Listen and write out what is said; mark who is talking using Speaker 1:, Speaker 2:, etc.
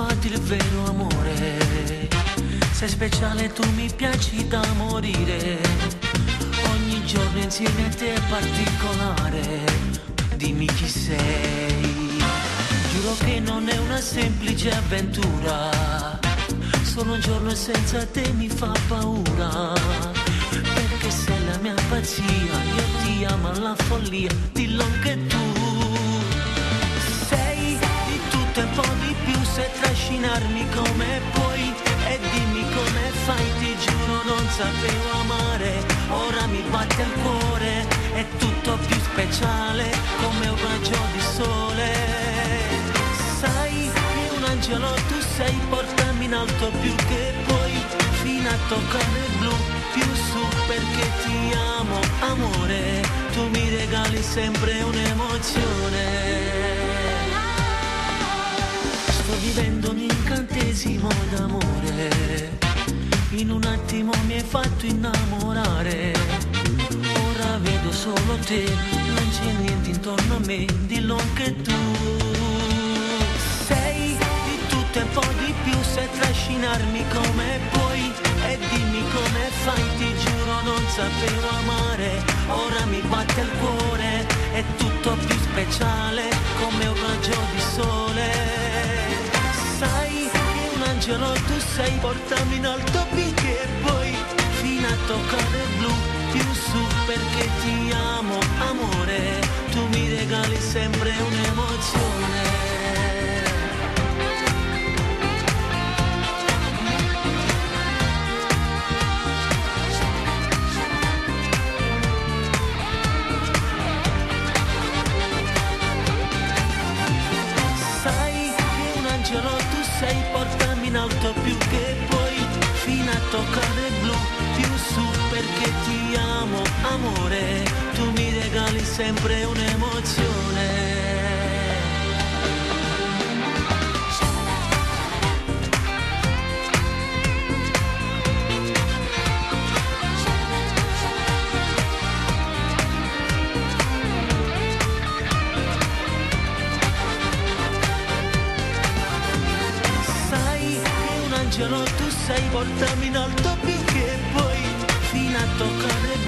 Speaker 1: trovati il vero amore. Sei speciale, tu mi piaci da morire. Ogni giorno insieme a te è particolare. Dimmi chi sei. Giuro che non è una semplice avventura. Solo un giorno senza te mi fa paura. Perché sei la mia pazzia, io ti amo alla follia. Dillo anche tu. Sei di tutto e un po' di più, sai trascinarmi come puoi. E dimmi come fai, ti giuro non sapevo amare. Ora mi batte il cuore, è tutto più speciale, come un raggio di sole. Sai che un angelo tu sei, portami in alto più che puoi, fino a toccare il blu, più su perché ti amo, amore. Tu mi regali sempre un'emozione. Sto vivendo un incantesimo d'amore, in un attimo mi hai fatto innamorare. Ora vedo solo te, non c'è niente intorno a me, dillo anche tu. Sei di tutto e un po' di più, sai trascinarmi come puoi. E dimmi come fai, ti giuro non sapevo amare. Ora mi batte il cuore, è tutto più speciale, come un raggio di sole. Sai che un angelo tu sei, portami in alto finché puoi, fino a toccare il blu, più su perché ti amo, amore. Tu mi regali sempre un'emozione. Tu sei, portami in alto più che puoi, fino a toccare il blu, più su perché ti amo, amore. Tu mi regali sempre un'emozione. Angelo tu sei, portami in alto finché puoi, fino a toccare